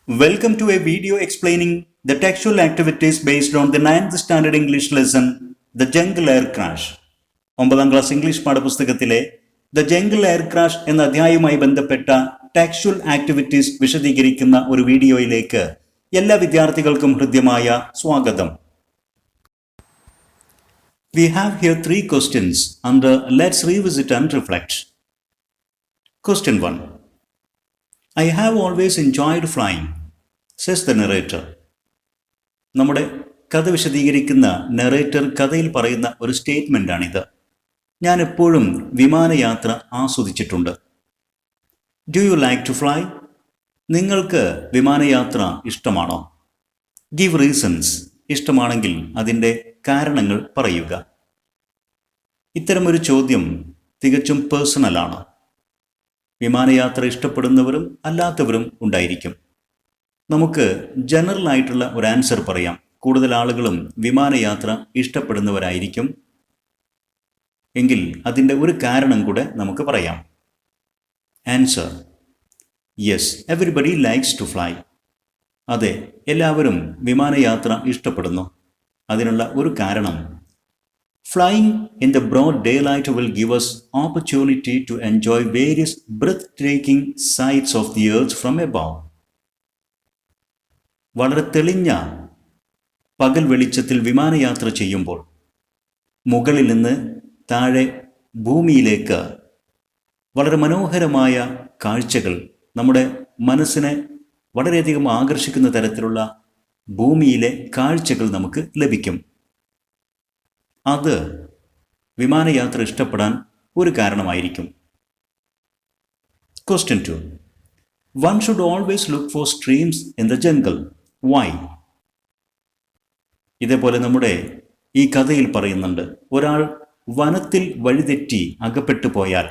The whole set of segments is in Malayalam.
Welcome to a video explaining the textual activities based on the 9th standard English lesson, The Jungle Air Crash. 9ാം ക്ലാസ് ഇംഗ്ലീഷ് പാഠപുസ്തകത്തിലെ ദ ജംഗിൾ എയർ ക്രാഷ് എന്ന അധ്യായവുമായി ബന്ധപ്പെട്ട ടെക്സ്ച്വൽ ആക്ടിവിറ്റീസ് വിശദീകരിക്കുന്ന ഒരു വീഡിയോയിലേക്ക് എല്ലാ വിദ്യാർത്ഥികൾക്കും ഹൃദ്യമായ സ്വാഗതം. We have here 3 questions under Let's Revisit and Reflect. Question 1. I have always enjoyed flying, says the narrator. നമ്മുടെ കഥ വിശദീകരിക്കുന്ന നെറേറ്റർ കഥയിൽ പറയുന്ന ഒരു സ്റ്റേറ്റ്മെൻ്റാണിത്. ഞാൻ എപ്പോഴും വിമാനയാത്ര ആസ്വദിച്ചിട്ടുണ്ട്. Do you like to fly? നിങ്ങൾക്ക് വിമാനയാത്ര ഇഷ്ടമാണോ? Give reasons. ഇഷ്ടമാണെങ്കിൽ അതിൻ്റെ കാരണങ്ങൾ പറയുക. ഇത്തരമൊരു ചോദ്യം തികച്ചും പേഴ്സണലാണ്. വിമാനയാത്ര ഇഷ്ടപ്പെടുന്നവരും അല്ലാത്തവരും ഉണ്ടായിരിക്കും. നമുക്ക് ജനറൽ ആയിട്ടുള്ള ഒരു ആൻസർ പറയാം. കൂടുതൽ ആളുകളും വിമാനയാത്ര ഇഷ്ടപ്പെടുന്നവരായിരിക്കും. എങ്കിൽ അതിൻ്റെ ഒരു കാരണം കൂടെ നമുക്ക് പറയാം. Answer: yes, everybody likes to fly. അതെ, എല്ലാവരും വിമാനയാത്ര ഇഷ്ടപ്പെടുന്നു. അതിനുള്ള ഒരു കാരണം, flying in the broad daylight will give us opportunity to enjoy various breathtaking sights of the earth from above. വളരെ തെളിഞ്ഞ പകൽ വെളിച്ചത്തിൽ വിമാനയാത്ര ചെയ്യുമ്പോൾ മുകളിൽ നിന്ന് താഴെ ഭൂമിയിലേക്ക് വളരെ മനോഹരമായ കാഴ്ചകൾ, നമ്മുടെ മനസ്സിനെ വളരെയധികം ആകർഷിക്കുന്ന തരത്തിലുള്ള ഭൂമിയിലെ കാഴ്ചകൾ നമുക്ക് ലഭിക്കും. അത് വിമാനയാത്ര ഇഷ്ടപ്പെടാൻ ഒരു കാരണമായിരിക്കും. Question 2. One should always look for streams in the jungle. Why? ഇതേപോലെ നമ്മുടെ ഈ കഥയിൽ പറയുന്നുണ്ട്, ഒരാൾ വനത്തിൽ വഴിതെറ്റി അകപ്പെട്ടു പോയാൽ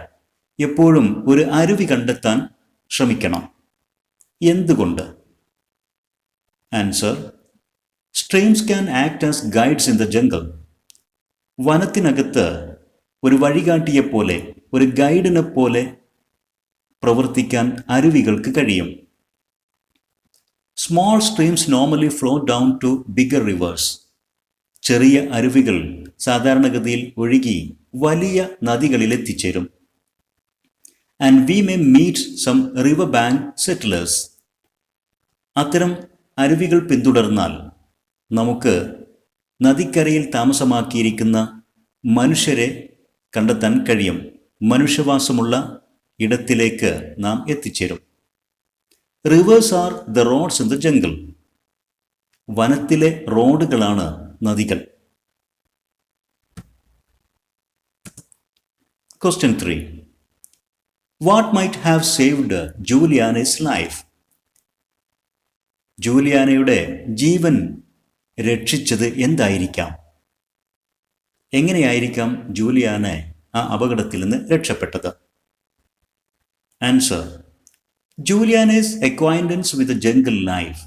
എപ്പോഴും ഒരു അരുവി കണ്ടെത്താൻ ശ്രമിക്കണം. എന്തുകൊണ്ട്? Answer: streams can act as guides in the jungle. വനത്തിനകത്ത് ഒരു വഴികാട്ടിയെപ്പോലെ, ഒരു ഗൈഡിനെ പോലെ പ്രവർത്തിക്കാൻ അരുവികൾക്ക് കഴിയും. Small streams normally flow down to bigger rivers. ചെറിയ അരുവികൾ സാധാരണഗതിയിൽ ഒഴുകി വലിയ നദികളിൽ എത്തിച്ചേരും. And we may meet some river bank settlers. അത്തരം അരുവികൾ പിന്തുടർന്നാൽ നമുക്ക് നദിക്കരയിൽ താമസമാക്കിയിരിക്കുന്ന മനുഷ്യരെ കണ്ടെത്താൻ കഴിയും. മനുഷ്യവാസമുള്ള ഇടത്തിലേക്ക് നാം എത്തിച്ചേരും. Rivers are the roads in the jungle. വനത്തിലെ റോഡുകളാണ് നദികൾ. Question 3. What might have saved Juliana's life? ജൂലിയാനയുടെ ജീവൻ രക്ഷിച്ചത് എന്തായിരിക്കാം? എങ്ങനെയായിരിക്കാം ജൂലിയാന ആ അപകടത്തിൽ നിന്ന് രക്ഷപ്പെട്ടത്? Answer: Juliana's acquaintance with the jungle life,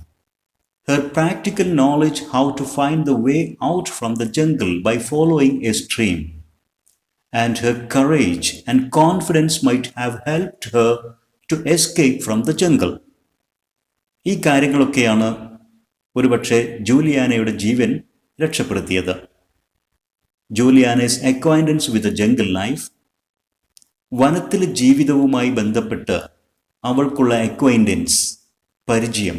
her practical knowledge how to find the way out from the jungle by following a stream, and her courage and confidence might have helped her to escape from the jungle. ഈ കാര്യങ്ങളൊക്കെയാണ് ഒരുപക്ഷെ ജൂലിയാനയുടെ ജീവൻ രക്ഷപ്പെടുത്തിയത്. Juliana's acquaintance with the jungle life, വനത്തിലെ ജീവിതവുമായി ബന്ധപ്പെട്ട് അവൾക്കുള്ള അക്വൈൻറ്റൻസ്, പരിചയം.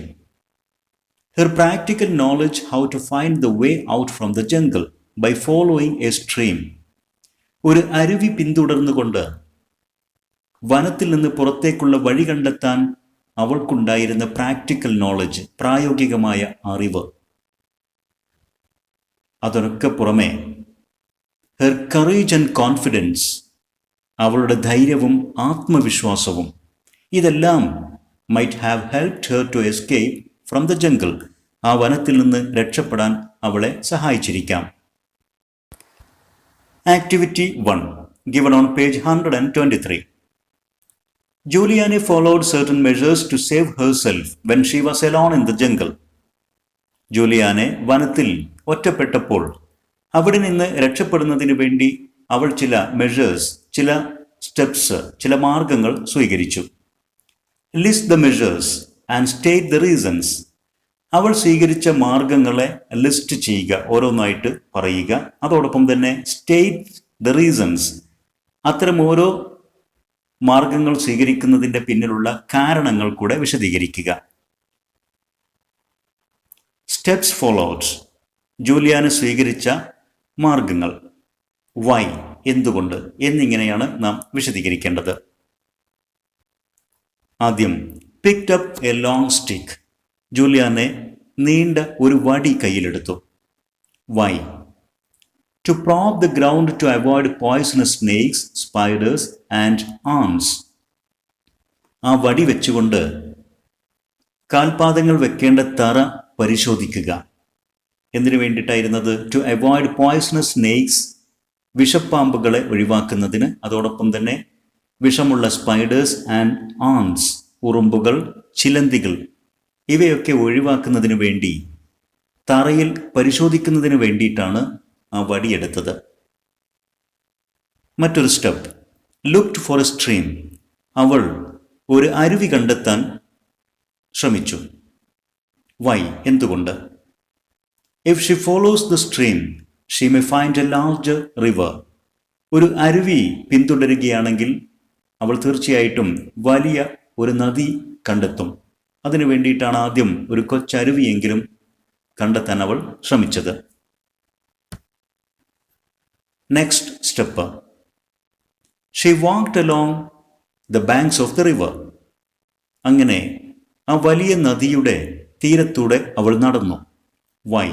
Her practical knowledge how to find the way out from the jungle by following a stream. ഒരു അരുവി പിന്തുടർന്നുകൊണ്ട് വനത്തിൽ നിന്ന് പുറത്തേക്കുള്ള വഴി കണ്ടെത്താൻ അവൾക്കുണ്ടായിരുന്ന പ്രാക്ടിക്കൽ നോളജ്, പ്രായോഗികമായ അറിവ്. അതിനൊക്കെ പുറമെ ഹെർ കറേജ് ആൻഡ് കോൺഫിഡൻസ്, അവളുടെ ധൈര്യവും ആത്മവിശ്വാസവും, ഇതെല്ലാം might have helped her to escape from the jungle. ആ വനത്തിൽ നിന്ന് രക്ഷപ്പെടാൻ അവളെ സഹായിച്ചിരിക്കാം. Activity 1 given on page 123. Juliana followed certain measures to save herself when she was alone in the jungle. ജൂലിയാനെ വനത്തിൽ ഒറ്റപ്പെട്ടപ്പോൾ അവിടെ നിന്ന് രക്ഷപ്പെടുന്നതിന് വേണ്ടി അവൾ ചില മെഷേഴ്സ്, ചില സ്റ്റെപ്സ്, ചില മാർഗങ്ങൾ സ്വീകരിച്ചു. List the measures. And state the reasons. അവൾ സ്വീകരിച്ച മാർഗങ്ങളെ ലിസ്റ്റ് ചെയ്യുക, ഓരോന്നായിട്ട് പറയുക. അതോടൊപ്പം തന്നെ സ്റ്റേറ്റ് ദ റീസൺസ്, അത്തരം ഓരോ മാർഗങ്ങൾ സ്വീകരിക്കുന്നതിൻ്റെ പിന്നിലുള്ള കാരണങ്ങൾ കൂടെ വിശദീകരിക്കുക. സ്റ്റെപ്സ് ഫോളോഡ്, ജൂലിയാന സ്വീകരിച്ച മാർഗങ്ങൾ. വൈ, എന്തുകൊണ്ട് എന്നിങ്ങനെയാണ് നാം വിശദീകരിക്കേണ്ടത്. ആദ്യം picked up a long stick. Juliane നീണ്ട ഒരു വടി കയ്യിലെടുത്തു. Why? To prop the ground to avoid poisonous snakes, spiders and ants. ആ വടി വെച്ചുകൊണ്ട് കാൽപാദങ്ങൾ വെക്കേണ്ട തറ പരിശോധിക്കുക. എന്തിനു വേണ്ടിയിട്ടായിരുന്നത്? ടു അവോയ്ഡ് പോയ്സണസ് സ്നേക്സ്, വിഷപ്പാമ്പുകളെ ഒഴിവാക്കുന്നതിന്. അതോടൊപ്പം തന്നെ വിഷമുള്ള സ്പൈഡേഴ്സ് ആൻഡ് ആൺസ്, ഉറുമ്പുകൾ, ചിലന്തികൾ, ഇവയൊക്കെ ഒഴിവാക്കുന്നതിന് വേണ്ടി, തറയിൽ പരിശോധിക്കുന്നതിന് വേണ്ടിയിട്ടാണ് ആ വടിയെടുത്തത്. മറ്റൊരു step, looked for a stream. അവൾ ഒരു അരുവി കണ്ടെത്താൻ ശ്രമിച്ചു. വൈ, എന്തുകൊണ്ട്? If she follows the stream she may find a larger river. ഒരു അരുവി പിന്തുടരുകയാണെങ്കിൽ അവൾ തീർച്ചയായിട്ടും വലിയ ഒരു നദി കണ്ടെത്തും. അതിനു വേണ്ടിയിട്ടാണ് ആദ്യം ഒരു കൊച്ചരുവിയെങ്കിലും കണ്ടെത്താൻ അവൾ ശ്രമിച്ചത്. Next step, she walked along the banks of the river. അങ്ങനെ ആ വലിയ നദിയുടെ തീരത്തൂടെ അവൾ നടന്നു. Why?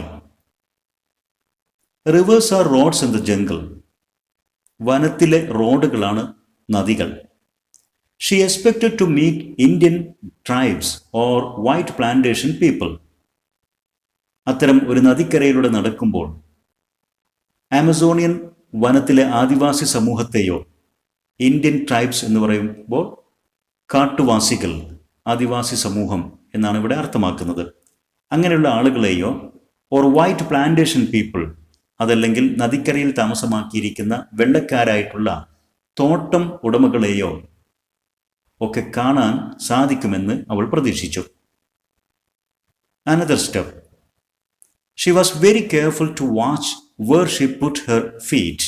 Rivers are roads in the jungle. വനത്തിലെ റോഡുകളാണ് നദികൾ. She expected to meet Indian tribes or white plantation people. അത്തരം ഒരു നദിക്കരയിലൂടെ നടക്കുമ്പോൾ ആമസോണിയൻ വനത്തിലെ ആദിവാസി സമൂഹത്തെയോ, ഇന്ത്യൻ ട്രൈബ്സ് എന്ന് പറയുമ്പോൾ കാട്ടുവാസികൾ, ആദിവാസി സമൂഹം എന്നാണ് ഇവിടെ അർത്ഥമാക്കുന്നത്, അങ്ങനെയുള്ള ആളുകളെയോ, ഓർ വൈറ്റ് പ്ലാന്റേഷൻ പീപ്പിൾ, അതല്ലെങ്കിൽ നദിക്കരയിൽ താമസമാക്കിയിരിക്കുന്ന വെള്ളക്കാരായിട്ടുള്ള തോട്ടം ഉടമകളെയോ ഒക്കെ കാണാൻ സാധിക്കുമെന്ന് അവൾ പ്രതീക്ഷിച്ചു. Another step, she was very careful to watch where she put her feet.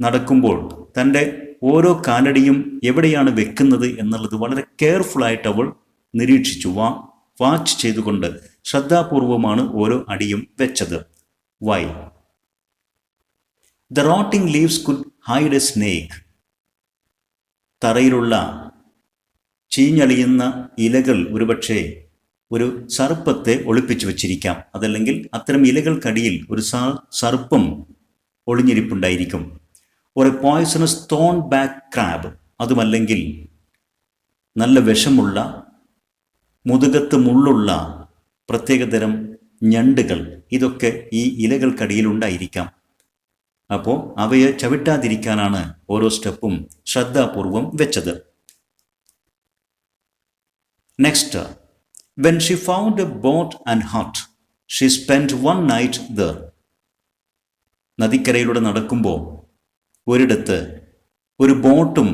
നടക്കുമ്പോൾ തൻ്റെ ഓരോ കാലടിയും എവിടെയാണ് വെക്കുന്നത് എന്നുള്ളത് വളരെ കെയർഫുള്ളായിട്ട് അവൾ നിരീക്ഷിച്ചു. വാച്ച് ചെയ്തുകൊണ്ട് ശ്രദ്ധാപൂർവമാണ് ഓരോ അടിയും വെച്ചത്. Why? The rotting leaves could hide a snake. തറയിലുള്ള ചീഞ്ഞളിയുന്ന ഇലകൾ ഒരുപക്ഷെ ഒരു സർപ്പത്തെ ഒളിപ്പിച്ചു വച്ചിരിക്കാം. അതല്ലെങ്കിൽ അത്തരം ഇലകൾക്കടിയിൽ ഒരു സർപ്പം ഒളിഞ്ഞിരിപ്പുണ്ടായിരിക്കും. ഒരു പോയ്സണസ് തോൺ ബാക്ക് ക്രാബ്, അതുമല്ലെങ്കിൽ നല്ല വിഷമുള്ള മുതുകത്ത് മുള്ളുള്ള പ്രത്യേകതരം ഞണ്ടുകൾ, ഇതൊക്കെ ഈ ഇലകൾക്കടിയിൽ ഉണ്ടായിരിക്കാം. അപ്പോൾ അവയെ ചവിട്ടാതിരിക്കാനാണ് ഓരോ സ്റ്റെപ്പും ശ്രദ്ധാപൂർവം വെച്ചത്. Next, when she found a boat and hut she spend one night there. നദിക്കരയിലൂടെ നടക്കുമ്പോൾ ഒരിടത്ത് ഒരു ബോട്ടും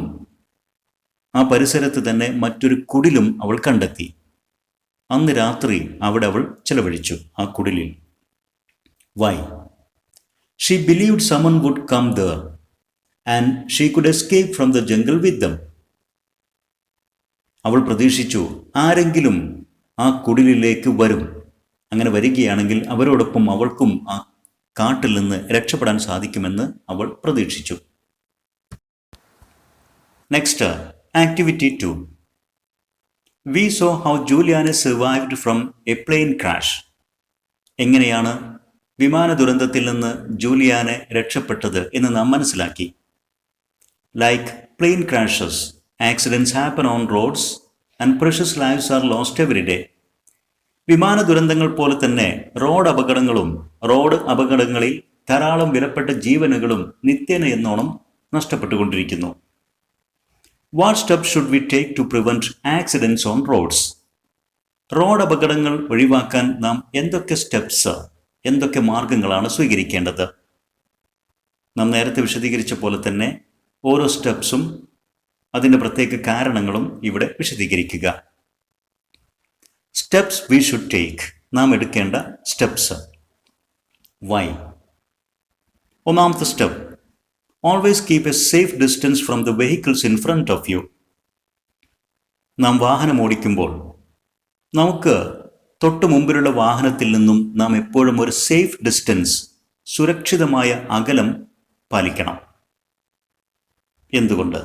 ആ പരിസരത്ത് തന്നെ മറ്റൊരു കുടിലും അവൾ കണ്ടെത്തി. അന്ന് രാത്രി അവിടെ അവൾ ചെലവഴിച്ചു ആ കുടിലിൽ. Why? She believed someone would come there and she could escape from the jungle with them. അവൾ പ്രതീക്ഷിച്ചു ആരെങ്കിലും ആ കുടിലിലേക്ക് വരും. അങ്ങനെ വരികയാണെങ്കിൽ അവരോടൊപ്പം അവൾക്കും ആ കാട്ടിൽ നിന്ന് രക്ഷപ്പെടാൻ സാധിക്കുമെന്ന് അവൾ പ്രതീക്ഷിച്ചു. Next, activity 2. We saw how Juliana survived from a plane crash. എങ്ങനെയാണ് വിമാന ദുരന്തത്തിൽ നിന്ന് ജൂലിയാനെ രക്ഷപ്പെട്ടത് എന്ന് നാം മനസ്സിലാക്കി. Like plane crashes, accidents happen on roads and precious lives are lost every day. വിമാന ദുരന്തങ്ങൾ പോലെ തന്നെ റോഡ് അപകടങ്ങളിൽ ധാരാളം വിലപ്പെട്ട ജീവനുകളും നിത്യേന എന്നോണം നഷ്ടപ്പെട്ടുകൊണ്ടിരിക്കുന്നു. What step should we take to prevent accidents on roads? Road അപകടങ്ങൾ ഒഴിവാക്കാൻ നാം എന്തൊക്കെ മാർഗങ്ങളാണ് സ്വീകരിക്കേണ്ടത്? നാം നേരത്തെ വിശദീകരിച്ച പോലെ തന്നെ ഓരോ സ്റ്റെപ്സും അതിൻ്റെ പ്രത്യേക കാരണങ്ങളും ഇവിടെ വിശദീകരിക്കുക. സ്റ്റെപ്സ് വി ഷുഡ് ടേക്ക്, നാം എടുക്കേണ്ട സ്റ്റെപ്സ്. വൈ? ഒന്നാമത്തെ step, always keep a safe distance from the vehicles in front of you. നാം വാഹനം ഓടിക്കുമ്പോൾ നമുക്ക് തൊട്ടു മുമ്പിലുള്ള വാഹനത്തിൽ നിന്നും നാം എപ്പോഴും ഒരു സേഫ് ഡിസ്റ്റൻസ്, സുരക്ഷിതമായ അകലം പാലിക്കണം. എന്തുകൊണ്ട്?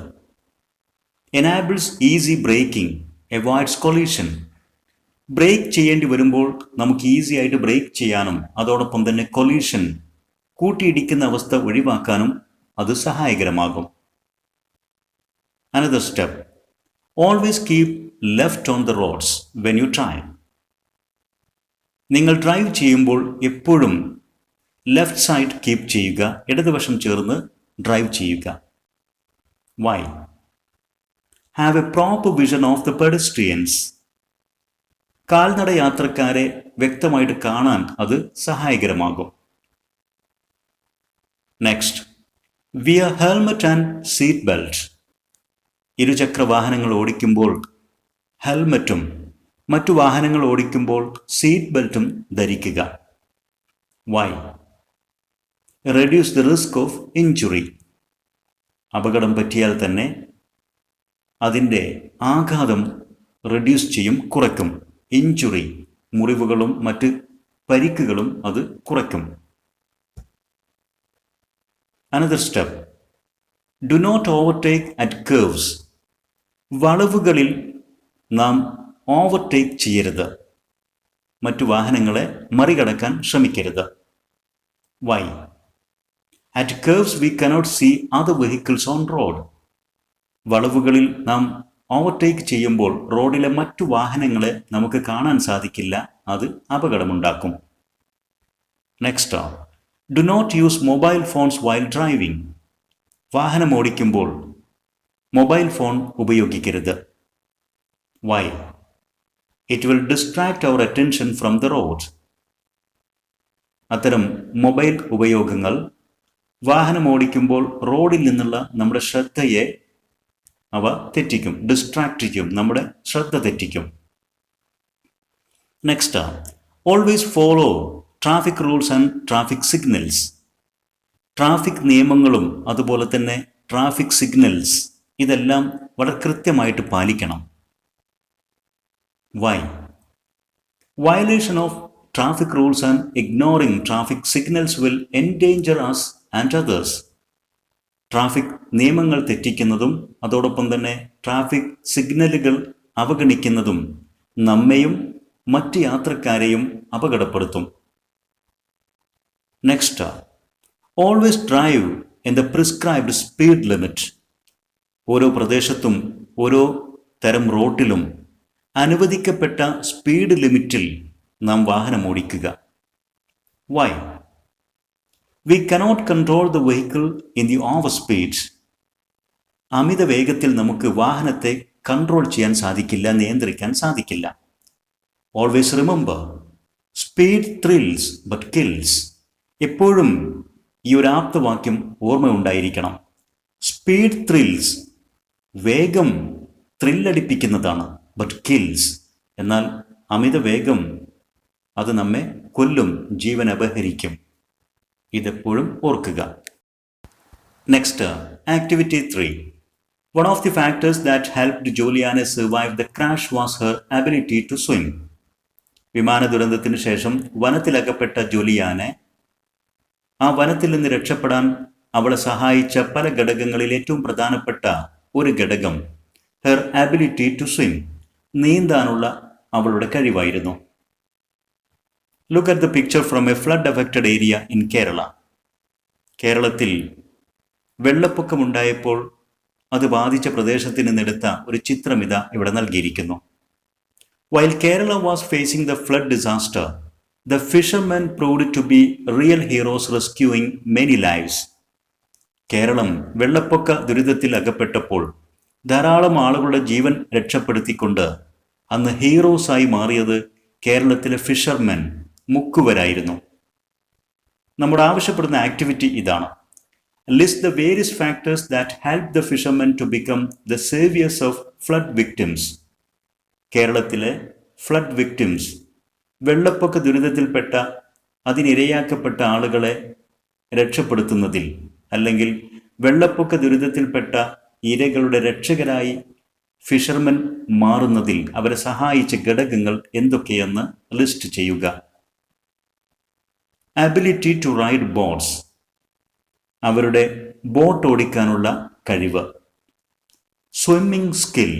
Enables easy braking, avoids collision. Brake ചെയ്യേണ്ടി വരുമ്പോൾ നമുക്ക് ഈസി ആയിട്ട് ബ്രേക്ക് ചെയ്യാനും അതോടൊപ്പം തന്നെ കൊളീഷൻ, കൂട്ടിയിടിക്കുന്ന അവസ്ഥ ഒഴിവാക്കാനും അത് സഹായകരമാകും. Another step, always keep left on the roads when you drive. നിങ്ങൾ ഡ്രൈവ് ചെയ്യുമ്പോൾ എപ്പോഴും ലെഫ്റ്റ് സൈഡ് കീപ്പ് ചെയ്യുക, ഇടതുവശം ചേർന്ന് ഡ്രൈവ് ചെയ്യുക. Why? Have a proper vision of the pedestrians. കാൽനട യാത്രക്കാരെ വ്യക്തമായിട്ട് കാണാൻ അത് സഹായകരമാകും. Next, wear helmet and seat belt. ഇരുചക്ര വാഹനങ്ങൾ ഓടിക്കുമ്പോൾ ഹെൽമറ്റും മറ്റു വാഹനങ്ങൾ ഓടിക്കുമ്പോൾ സീറ്റ് ബെൽറ്റും ധരിക്കുക. Why? Reduce the risk of injury. അപകടം പറ്റിയാൽ തന്നെ അതിൻ്റെ ആഘാതം റെഡ്യൂസ് ചെയ്യും, കുറയ്ക്കും. ഇഞ്ചുറി, മുറിവുകളും മറ്റ് പരിക്കുകളും അത് കുറയ്ക്കും. Another step, do not overtake at curves. വളവുകളിൽ നാം ഓവർടേക്ക് ചെയ്യരുത്, മറ്റു വാഹനങ്ങളെ മറികടക്കാൻ ശ്രമിക്കരുത്. Why? At curves we cannot see other vehicles on road. വളവുകളിൽ നാം ഓവർടേക്ക് ചെയ്യുമ്പോൾ റോഡിലെ മറ്റു വാഹനങ്ങളെ നമുക്ക് കാണാൻ സാധിക്കില്ല, അത് അപകടമുണ്ടാക്കും. Next, do not use mobile phones while driving. വാഹനം ഓടിക്കുമ്പോൾ മൊബൈൽ ഫോൺ ഉപയോഗിക്കരുത്. Why? It will distract our attention from the road. അത്തരം മൊബൈൽ ഉപയോഗങ്ങൾ വാഹനം ഓടിക്കുമ്പോൾ റോഡിൽ നിന്നുള്ള നമ്മുടെ ശ്രദ്ധയെ അവ തെറ്റിക്കും, ഡിസ്ട്രാക്ട് ചെയ്യും, നമ്മുടെ ശ്രദ്ധ തെറ്റിക്കും. Next, always follow traffic rules and traffic signals. Traffic നിയമങ്ങളും അതുപോലെ തന്നെ ട്രാഫിക് സിഗ്നൽസ് ഇതെല്ലാം വളരെ കൃത്യമായിട്ട് പാലിക്കണം. Why? Violation of traffic rules and ignoring traffic signals will endanger us and others. Traffic നിയമങ്ങൾ തെറ്റിക്കുന്നതും അതോടൊപ്പം തന്നെ ട്രാഫിക് സിഗ്നലുകൾ അവഗണിക്കുന്നതും നമ്മെയും മറ്റ് യാത്രക്കാരെയും അപകടപ്പെടുത്തും. Next, always drive in the prescribed speed limit. ഓരോ പ്രദേശത്തും ഓരോ തരം റോഡിലും അനുവദിക്കപ്പെട്ട സ്പീഡ് ലിമിറ്റിൽ നാം വാഹനം ഓടിക്കുക. Why? We cannot control the vehicle in the over speed. അമിത വേഗത്തിൽ നമുക്ക് വാഹനത്തെ കൺട്രോൾ ചെയ്യാൻ സാധിക്കില്ല, നിയന്ത്രിക്കാൻ സാധിക്കില്ല. Always remember, speed thrills but kills. എപ്പോഴും ഈ ഒരു ആപ്തവാക്യം ഓർമ്മയുണ്ടായിരിക്കണം. സ്പീഡ് ത്രിൽസ്, വേഗം ത്രില്ലടിപ്പിക്കുന്നതാണ്, ബട്ട് കിൽസ്, എന്നാൽ അമിത വേഗം അത് നമ്മെ കൊല്ലും, ജീവൻ അപഹരിക്കും. ഇതെപ്പോഴും ഓർക്കുക. Next, activity 3. One of the factors that helped Juliana survive the crash was her ability to swim. വിമാന ദുരന്തത്തിന് ശേഷം വനത്തിലകപ്പെട്ട ജൂലിയാനെ ആ വനത്തിൽ നിന്ന് രക്ഷപ്പെടാൻ അവളെ സഹായിച്ച പല ഘടകങ്ങളിൽ ഏറ്റവും പ്രധാനപ്പെട്ട ഒരു ഘടകം ഹെർ ആബിലിറ്റി ടു സ്വിം, നീന്താനുള്ള അവളുടെ കഴിവായിരുന്നു. Look at the picture from a flood affected area in Kerala. കേരളത്തിൽ വെള്ളപ്പൊക്കമുണ്ടായപ്പോൾ അത് ബാധിച്ച പ്രദേശത്ത് നിന്നെടുത്ത ഒരു ചിത്രം ഇതാ ഇവിടെ നൽകിയിരിക്കുന്നു. While Kerala was facing the flood disaster, the fishermen proved to be real heroes, rescuing many lives. Keralam വെള്ളപ്പൊക്ക ദുരിതത്തിൽ അകപ്പെട്ടപ്പോൾ ധാരാളം ആളുകളുടെ ജീവൻ രക്ഷപ്പെടുത്തിക്കൊണ്ട് അന്ന് ഹീറോസായി മാറിയത് കേരളത്തിലെ ഫിഷർമെൻ, മുക്കുവരായിരുന്നു. നമ്മുടെ ആവശ്യപ്പെടുന്ന ആക്ടിവിറ്റി ഇതാണ്. List the various factors that helped the fishermen to become the saviors of flood victims. കേരളത്തിലെ ഫ്ലഡ് വിക്ടിംസ്, വെള്ളപ്പൊക്ക ദുരിതത്തിൽപ്പെട്ട അതിനിരയാക്കപ്പെട്ട ആളുകളെ രക്ഷപ്പെടുത്തുന്നതിൽ അല്ലെങ്കിൽ വെള്ളപ്പൊക്ക ദുരിതത്തിൽപ്പെട്ട ഇരകളുടെ രക്ഷകരായി ഫിഷർമെൻ മാറുന്നതിൽ അവരെ സഹായിച്ച ഘടകങ്ങൾ എന്തൊക്കെയെന്ന് ലിസ്റ്റ് ചെയ്യുക. അബിലിറ്റി ടു റൈഡ് ബോട്ട്സ്, അവരുടെ ബോട്ട് ഓടിക്കാനുള്ള കഴിവ്. സ്വിമ്മിംഗ് സ്കിൽ,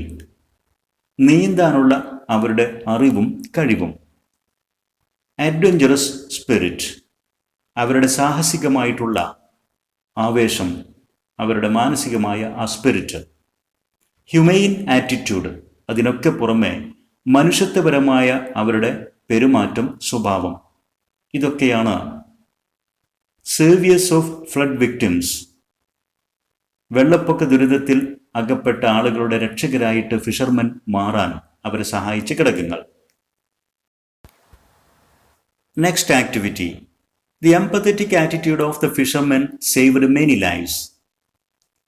നീന്താനുള്ള അവരുടെ അറിവും കഴിവും. അഡ്വഞ്ചറസ് സ്പിരിറ്റ്, അവരുടെ സാഹസികമായിട്ടുള്ള ആവേശം, അവരുടെ മാനസികമായ ആ സ്പിരിറ്റ്. ഹ്യൂമെയിൻ ആറ്റിറ്റ്യൂഡ്, അതിനൊക്കെ പുറമെ മനുഷ്യത്വപരമായ അവരുടെ പെരുമാറ്റം, സ്വഭാവം. ഇതൊക്കെയാണ് സേവിയേഴ്സ് ഓഫ് ഫ്ലഡ് വിക്ടിംസ്, വെള്ളപ്പൊക്ക ദുരിതത്തിൽ അകപ്പെട്ട ആളുകളുടെ രക്ഷകരായിട്ട് ഫിഷർമെൻ മാറാൻ അവരെ സഹായിച്ച ഘടകങ്ങൾ. Next activity, the empathetic attitude of the fishermen saved many lives.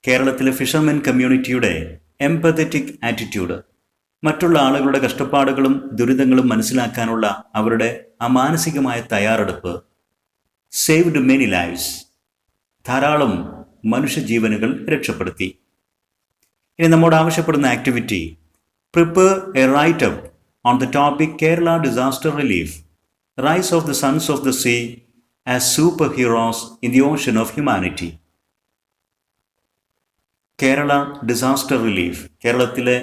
കേരളത്തിലെ ഫിഷർമെൻ കമ്മ്യൂണിറ്റിയുടെ എംപത്തറ്റിക് ആറ്റിറ്റ്യൂഡ്, മറ്റുള്ള ആളുകളുടെ കഷ്ടപ്പാടുകളും ദുരിതങ്ങളും മനസ്സിലാക്കാനുള്ള അവരുടെ ആ മാനസികമായ തയ്യാറെടുപ്പ് സേവ്ഡ് മെനി ലൈവ്സ്, ധാരാളം മനുഷ്യജീവനുകൾ രക്ഷപ്പെടുത്തി. ഇനി നമ്മോട് ആവശ്യപ്പെടുന്ന activity, prepare a write up on the topic Kerala disaster relief, rise of the sons of the sea as super heroes in the ocean of humanity. Kerala disaster relief, കേരളത്തിലെ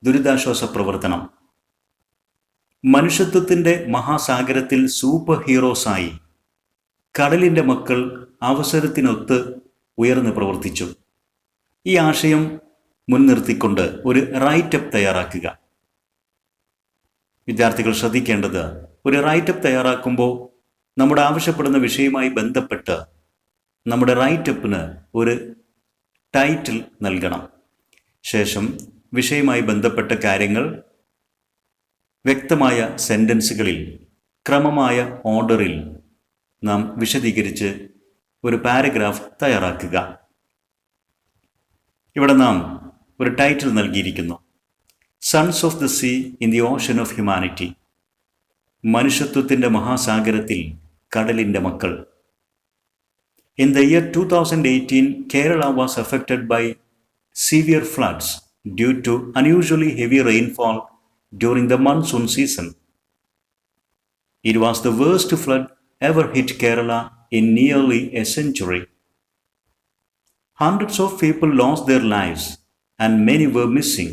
ദുരിതാശ്വാസ പ്രവർത്തനം. മനുഷ്യത്വത്തിൻ്റെ മഹാസാഗരത്തിൽ സൂപ്പർ ഹീറോസായി കടലിൻ്റെ മക്കൾ അവസരത്തിനൊത്ത് ഉയർന്ന് പ്രവർത്തിച്ചു. ഈ ആശയം മുൻനിർത്തിക്കൊണ്ട് ഒരു റൈറ്റപ്പ് തയ്യാറാക്കുക. വിദ്യാർത്ഥികൾ ശ്രദ്ധിക്കേണ്ടത്, ഒരു റൈറ്റപ്പ് തയ്യാറാക്കുമ്പോൾ നമ്മുടെ ആവശ്യപ്പെടുന്ന വിഷയവുമായി ബന്ധപ്പെട്ട് നമ്മുടെ റൈറ്റപ്പിന് ഒരു ടൈറ്റിൽ നൽകണം. ശേഷം വിഷയവുമായി ബന്ധപ്പെട്ട കാര്യങ്ങൾ വ്യക്തമായ സെൻറ്റൻസുകളിൽ ക്രമമായ ഓർഡറിൽ നാം വിശദീകരിച്ച് ഒരു പാരഗ്രാഫ് തയ്യാറാക്കുക. ഇവിടെ നാം ഒരു ടൈറ്റിൽ നൽകിയിരിക്കുന്നു, sons of the sea in the ocean of humanity, മനുഷ്യത്വത്തിൻ്റെ മഹാസാഗരത്തിൽ കടലിൻ്റെ മക്കൾ. In the year 2018, Kerala was affected by severe floods due to unusually heavy rainfall during the monsoon season. It was the worst flood ever hit Kerala in nearly a century. Hundreds of people lost their lives and many were missing.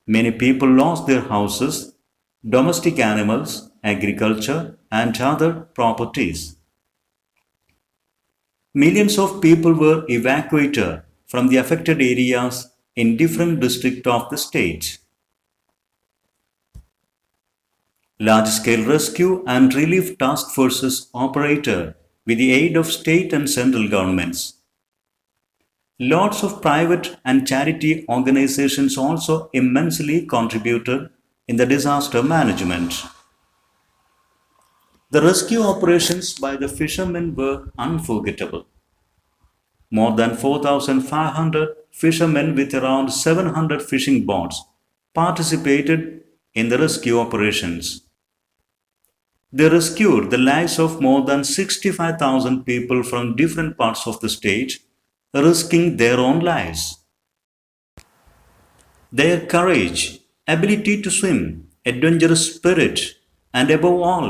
Many people lost their houses, domestic animals, agriculture, and other properties. Millions of people were evacuated from the affected areas in different districts of the state. Large-scale rescue and relief task forces operated with the aid of state and central governments. Lots of private and charity organizations also immensely contributed in the disaster management. The rescue operations by the fishermen were unforgettable. More than 4,500 fishermen with around 700 fishing boats participated in the rescue operations. They rescued the lives of more than 65,000 people from different parts of the state, risking their own lives. Their courage, ability to swim, adventurous spirit, and above all,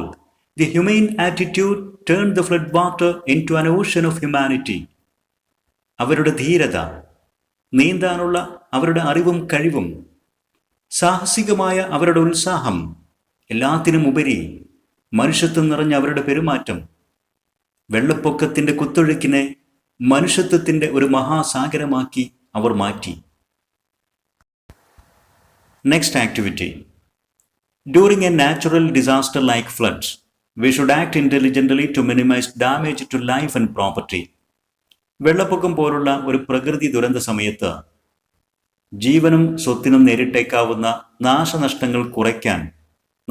the humane attitude turned the floodwater into an ocean of humanity. അവരുടെ ധീരത, നീന്താനുള്ള അവരുടെ അറിവും കഴിവും, സാഹസികമായ അവരുടെ ഉത്സാഹം, എല്ലാത്തിനും ഉപരി മനുഷ്യത്വം നിറഞ്ഞ അവരുടെ പെരുമാറ്റം വെള്ളപ്പൊക്കത്തിൻ്റെ കുത്തൊഴുക്കിനെ മനുഷ്യത്വത്തിൻ്റെ ഒരു മഹാസാഗരമാക്കി അവർ മാറ്റി. Next activity, during A natural disaster like floods we should act intelligently to minimize damage to life and property. വെള്ളപ്പൊക്കം പോലുള്ള ഒരു പ്രകൃതി ദുരന്ത സമയത്ത് ജീവനും സ്വത്തിനും നേരിട്ടേക്കാവുന്ന നാശനഷ്ടങ്ങൾ കുറയ്ക്കാൻ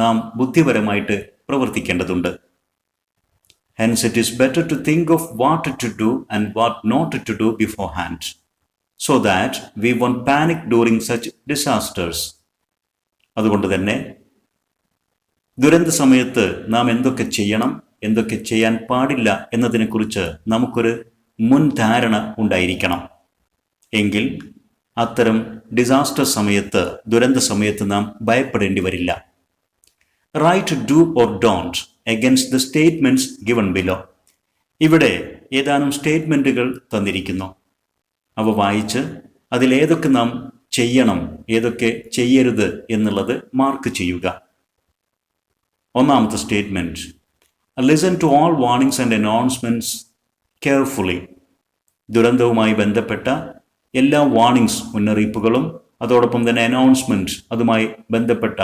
നാം ബുദ്ധിപരമായിട്ട് പ്രവർത്തിക്കേണ്ടതുണ്ട്. Hence it is better to think of what to do and what not to do beforehand, so that we won't panic during such disasters. അതുകൊണ്ട് തന്നെ ദുരന്ത സമയത്ത് നാം എന്തൊക്കെ ചെയ്യണം, എന്തൊക്കെ ചെയ്യാൻ പാടില്ല എന്നതിനെക്കുറിച്ച് നമുക്കൊരു മുൻധാരണ ഉണ്ടായിരിക്കണം. എങ്കിൽ അത്തരം ഡിസാസ്റ്റർ സമയത്ത്, ദുരന്ത സമയത്ത് നാം ഭയപ്പെടേണ്ടി വരില്ല. Write do or don't against the statements given below. ഇവിടെ ഏതാനും സ്റ്റേറ്റ്മെന്റുകൾ തന്നിരിക്കുന്നു. അവ വായിച്ച് അതിലേതൊക്കെ നാം ചെയ്യണം, ഏതൊക്കെ ചെയ്യരുത് എന്നുള്ളത് മാർക്ക് ചെയ്യുക. ഒന്നാമത്തെ statement, listen to all warnings and announcements carefully. ദുരന്തവുമായി ബന്ധപ്പെട്ട എല്ലാ വാർണിംഗ്സ്, മുന്നറിയിപ്പുകളും അതോടൊപ്പം തന്നെ അനൗൺസ്മെന്റ്, അതുമായി ബന്ധപ്പെട്ട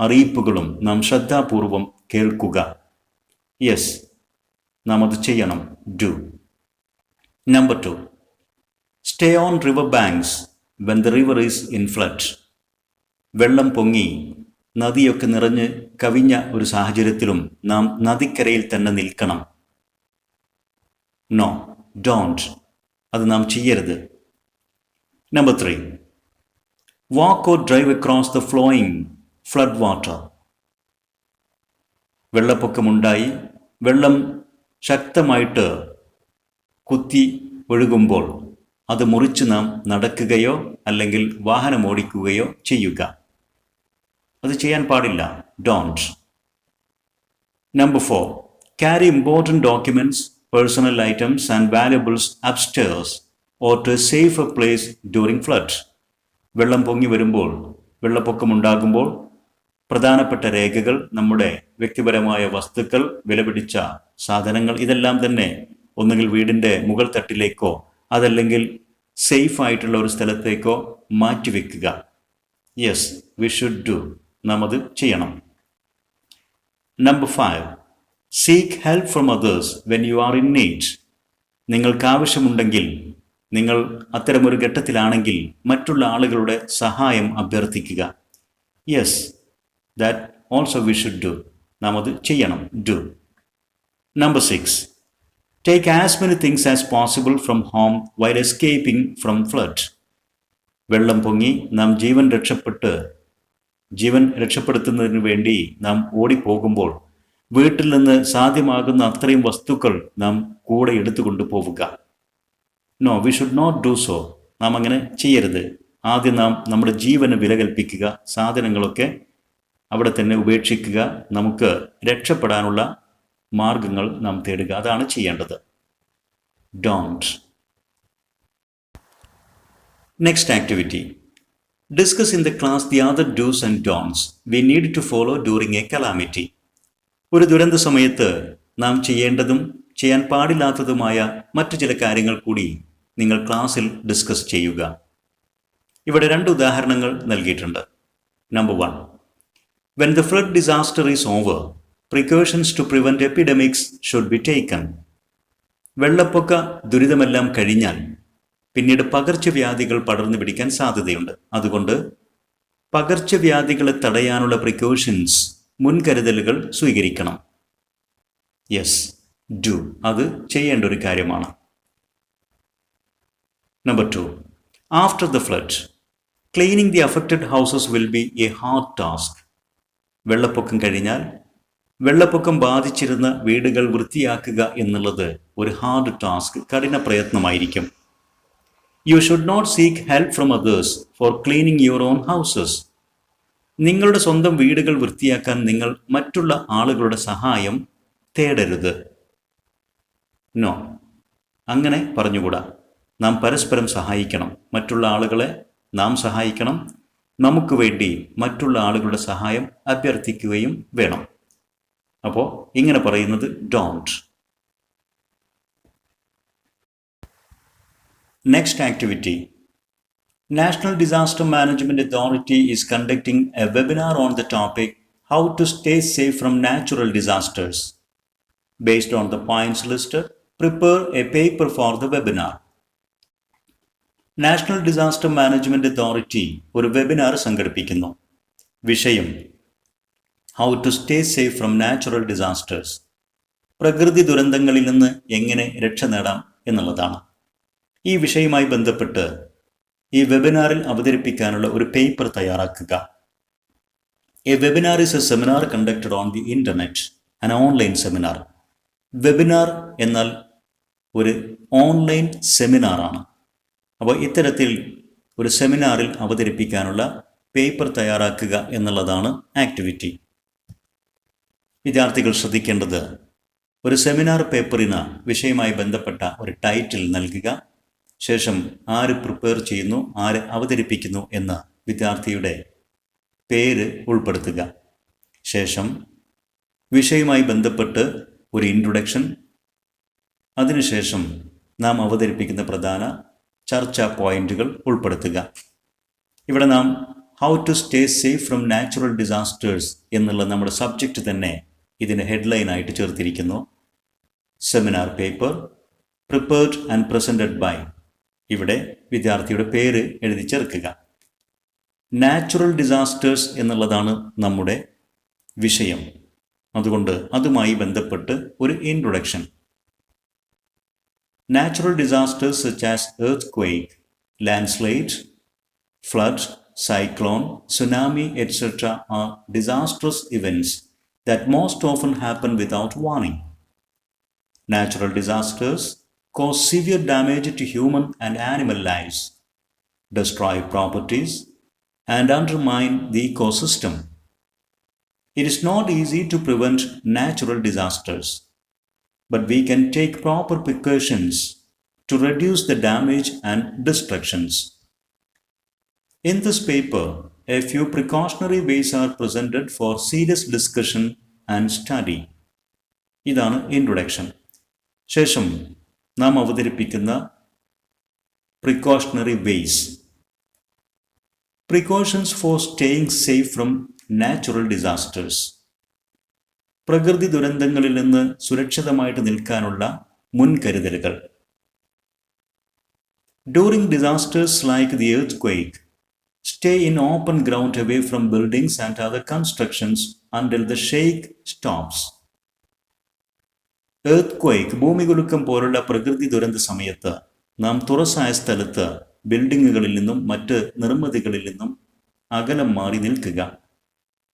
അറിയിപ്പുകളും നാം ശ്രദ്ധാപൂർവം കേൾക്കുക. യെസ്, നാം അത് ചെയ്യണം. Do. Number 2, stay on river banks when the river is in flood. വെള്ളം പൊങ്ങി നദിയൊക്കെ നിറഞ്ഞ് കവിഞ്ഞ ഒരു സാഹചര്യത്തിലും നാം നദിക്കരയിൽ തന്നെ നിൽക്കണം. No, don't. അത് നാം ചെയ്യരുത്. Number 3, walk or drive across the flowing flood water. വെള്ളപ്പൊക്കമുണ്ടായി വെള്ളം ശക്തമായിട്ട് കുത്തി ഒഴുകുമ്പോൾ അത് മുറിച്ച് നാം നടക്കുകയോ അല്ലെങ്കിൽ വാഹനം ഓടിക്കുകയോ ചെയ്യുക. അത് ചെയ്യാൻ പാടില്ല. Don't. Number 4, carry important documents, personal items and valuables upstairs or to a safer place during flood. വെള്ളം പൊങ്ങി വരുമ്പോൾ, വെള്ളപ്പൊക്കമുണ്ടാകുമ്പോൾ പ്രധാനപ്പെട്ട രേഖകൾ, നമ്മുടെ വ്യക്തിപരമായ വസ്തുക്കൾ, വിലപിടിച്ച സാധനങ്ങൾ, ഇതെല്ലാം തന്നെ ഒന്നുകിൽ വീടിൻ്റെ മുകൾ തട്ടിലേക്കോ അതല്ലെങ്കിൽ സേഫ് ആയിട്ടുള്ള ഒരു സ്ഥലത്തേക്കോ മാറ്റിവെക്കുക. Yes, we should do. നാം അത് ചെയ്യണം. Number 5, seek help from others when you are in need. നിങ്ങൾക്ക് ആവശ്യമുണ്ടെങ്കിൽ, നിങ്ങൾ അത്തരമൊരു ഘട്ടത്തിലാണെങ്കിൽ മറ്റുള്ള ആളുകളുടെ സഹായം അഭ്യർത്ഥിക്കുക. Yes, that also we should do. നാം അത് ചെയ്യണം. Do. Number 6, take as many things as possible from home while escaping from flood. വെള്ളം പൊങ്ങി നാം ജീവൻ രക്ഷപ്പെടുത്തുന്നതിന് വേണ്ടി നാം ഓടിപ്പോകുമ്പോൾ വീട്ടിൽ നിന്ന് സാധ്യമാകുന്ന അത്രയും വസ്തുക്കൾ നാം കൂടെ എടുത്തുകൊണ്ട് പോവുക. No, we should not do so. നാം അങ്ങനെ ചെയ്യരുത്. ആദ്യം നാം നമ്മുടെ ജീവന് വില കൽപ്പിക്കുക. സാധനങ്ങളൊക്കെ അവിടെ തന്നെ ഉപേക്ഷിക്കുക. നമുക്ക് രക്ഷപ്പെടാനുള്ള മാർഗങ്ങൾ നാം തേടുക. അതാണ് ചെയ്യേണ്ടത്. Don't. Next activity, discuss in the class the other dos and don'ts we need to follow during a calamity. ഒരു ദുരന്ത സമയത്ത് നാം ചെയ്യേണ്ടതും ചെയ്യാൻ പാടില്ലാത്തതുമായ മറ്റു ചില കാര്യങ്ങൾ കൂടി നിങ്ങൾ ക്ലാസ്സിൽ ഡിസ്കസ് ചെയ്യുക. ഇവിടെ 2 ഉദാഹരണങ്ങൾ നൽകിയിട്ടുണ്ട്. Number 1, when the flood disaster is over, precautions to prevent epidemics should be taken. വെള്ളപ്പൊക്ക ദുരിതമെല്ലാം കഴിഞ്ഞാൽ പിന്നീട് പകർച്ചവ്യാധികൾ പടർന്നു പിടിക്കാൻ സാധ്യതയുണ്ട്. അതുകൊണ്ട് പകർച്ചവ്യാധികളെ തടയാനുള്ള പ്രിക്കോഷൻസ്, മുൻകരുതലുകൾ സ്വീകരിക്കണം. Yes, do. അത് ചെയ്യേണ്ട ഒരു കാര്യമാണ്. Number 2, after the flood, cleaning the affected houses will be A hard task. വെള്ളപ്പൊക്കം കഴിഞ്ഞാൽ വെള്ളപ്പൊക്കം ബാധിച്ചിരുന്ന വീടുകൾ വൃത്തിയാക്കുക എന്നുള്ളത് ഒരു ഹാർഡ് ടാസ്ക്, കഠിന പ്രയത്നമായിരിക്കും. You should not seek help from others for cleaning your own houses. നിങ്ങളുടെ സ്വന്തം വീടുകൾ വൃത്തിയാക്കാൻ നിങ്ങൾ മറ്റുള്ള ആളുകളുടെ സഹായം തേടരുത്. നോ, അങ്ങനെ പറഞ്ഞുകൂടാ. നാം പരസ്പരം സഹായിക്കണം. മറ്റുള്ള ആളുകളെ നാം സഹായിക്കണം. നമുക്ക് വേണ്ടി മറ്റുള്ള ആളുകളുടെ സഹായം അഭ്യർത്ഥിക്കുകയും വേണം. അപ്പോൾ ഇങ്ങനെ പറയുന്നത് don't. Next activity, national disaster management authority is conducting a webinar on the topic how to stay safe from natural disasters. Based on the points list, prepare a paper for the webinar. National disaster management authority ഒരു വെബിനാർ സംഘടിപ്പിക്കുന്നു. വിഷയം how to stay safe from natural disasters. പ്രകൃതി ദുരന്തങ്ങളിൽ നിന്ന് എങ്ങനെ രക്ഷ നേടാം എന്നുള്ളതാണ്. ഈ വിഷയവുമായി ബന്ധപ്പെട്ട് ഈ വെബിനാറിൽ അവതരിപ്പിക്കാനുള്ള ഒരു പേപ്പർ തയ്യാറാക്കുക. A webinar is a seminar conducted on the internet, an online seminar. Webinar എന്നാൽ ഒരു ഓൺലൈൻ സെമിനാറാണ്. അപ്പോൾ ഇത്തരത്തിൽ ഒരു സെമിനാറിൽ അവതരിപ്പിക്കാനുള്ള പേപ്പർ തയ്യാറാക്കുക എന്നുള്ളതാണ് ആക്ടിവിറ്റി. വിദ്യാർത്ഥികൾ ശ്രദ്ധിക്കേണ്ടത്, ഒരു സെമിനാർ പേപ്പറിന് വിഷയവുമായി ബന്ധപ്പെട്ട ഒരു ടൈറ്റിൽ നൽകുക, ശേഷം ആര് പ്രിപ്പയർ ചെയ്യുന്നു, ആര് അവതരിപ്പിക്കുന്നു എന്ന വിദ്യാർത്ഥിയുടെ പേര് ഉൾപ്പെടുത്തുക. ശേഷം വിഷയവുമായി ബന്ധപ്പെട്ട് ഒരു ഇൻട്രൊഡക്ഷൻ, അതിനുശേഷം നാം അവതരിപ്പിക്കുന്ന പ്രധാന ചർച്ചാ പോയിന്റുകൾ ഉൾപ്പെടുത്തുക. ഇവിടെ നാം how to stay safe from natural disasters എന്നുള്ള നമ്മുടെ സബ്ജക്റ്റ് തന്നെ ഇതിന് ഹെഡ്ലൈനായിട്ട് ചേർത്തിരിക്കുന്നു. Seminar paper prepared and presented by, ഇവിടെ വിദ്യാർത്ഥിയുടെ പേര് എഴുതി ചേർക്കുക. നാച്ചുറൽ ഡിസാസ്റ്റേഴ്സ് എന്നുള്ളതാണ് നമ്മുടെ വിഷയം, അതുകൊണ്ട് അതുമായി ബന്ധപ്പെട്ട് ഒരു introduction. Natural disasters such as earthquake, landslide, flood, cyclone, tsunami, etc. are disastrous events that most often happen without warning. Natural disasters cause severe damage to human and animal lives, destroy properties, and undermine the ecosystem. It is not easy to prevent natural disasters, but we can take proper precautions to reduce the damage and destructions. In this paper, a few precautionary ways are presented for serious discussion and study. ഇതാണ് ഇൻട്രൊഡക്ഷൻ. ശേഷം നാം അവതരിപ്പിക്കുന്ന precautionary ways. Precautions for staying safe from natural disasters. പ്രകൃതി ദുരന്തങ്ങളിൽ നിന്ന് സുരക്ഷിതമായിട്ട് നിൽക്കാനുള്ള മുൻകരുതലുകൾ. During disasters like the earthquake, stay in open ground away from buildings and other constructions until the shake stops. Earthquake, ഭൂമികുലുക്കം പോലുള്ള പ്രകൃതി ദുരന്ത സമയത്ത് നാം തുറസായ സ്ഥലത്ത് ബിൽഡിങ്ങുകളിൽ നിന്നും മറ്റ് നിർമ്മിതികളിൽ നിന്നും അകലം മാറി നിൽക്കുക.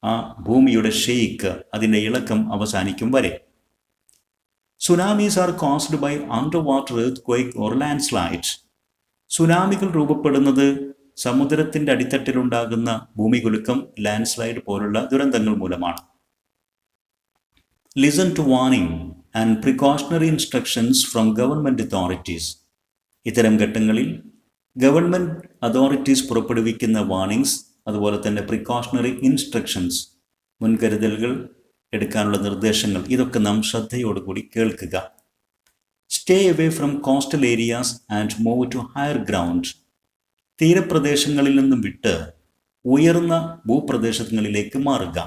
ആ ഭൂമിയുടെ ഷെയ്ക്ക്, അതിൻ്റെ ഇളക്കം അവസാനിക്കും വരെ. Tsunamis are caused by underwater earth or landslide. സുനാമികൾ രൂപപ്പെടുന്നത് സമുദ്രത്തിൻ്റെ അടിത്തട്ടിലുണ്ടാകുന്ന ഭൂമികുലുക്കം, ലാൻഡ് സ്ലൈഡ് പോലുള്ള ദുരന്തങ്ങൾ മൂലമാണ്. Listen to warning and precautionary instructions from government authorities. ഇത്തരം ഘട്ടങ്ങളിൽ ഗവൺമെൻറ് അതോറിറ്റീസ് പുറപ്പെടുവിക്കുന്ന വാർണിംഗ്സ്, അതുപോലെ തന്നെ പ്രിക്കോഷണറി ഇൻസ്ട്രക്ഷൻസ്, മുൻകരുതലുകൾ എടുക്കാനുള്ള നിർദ്ദേശങ്ങൾ, ഇതൊക്കെ നാം ശ്രദ്ധയോടുകൂടി കേൾക്കുക. Stay away from coastal areas and move to higher ground. തീരപ്രദേശങ്ങളിൽ നിന്നും വിട്ട് ഉയർന്ന ഭൂപ്രദേശങ്ങളിലേക്ക് മാറുക.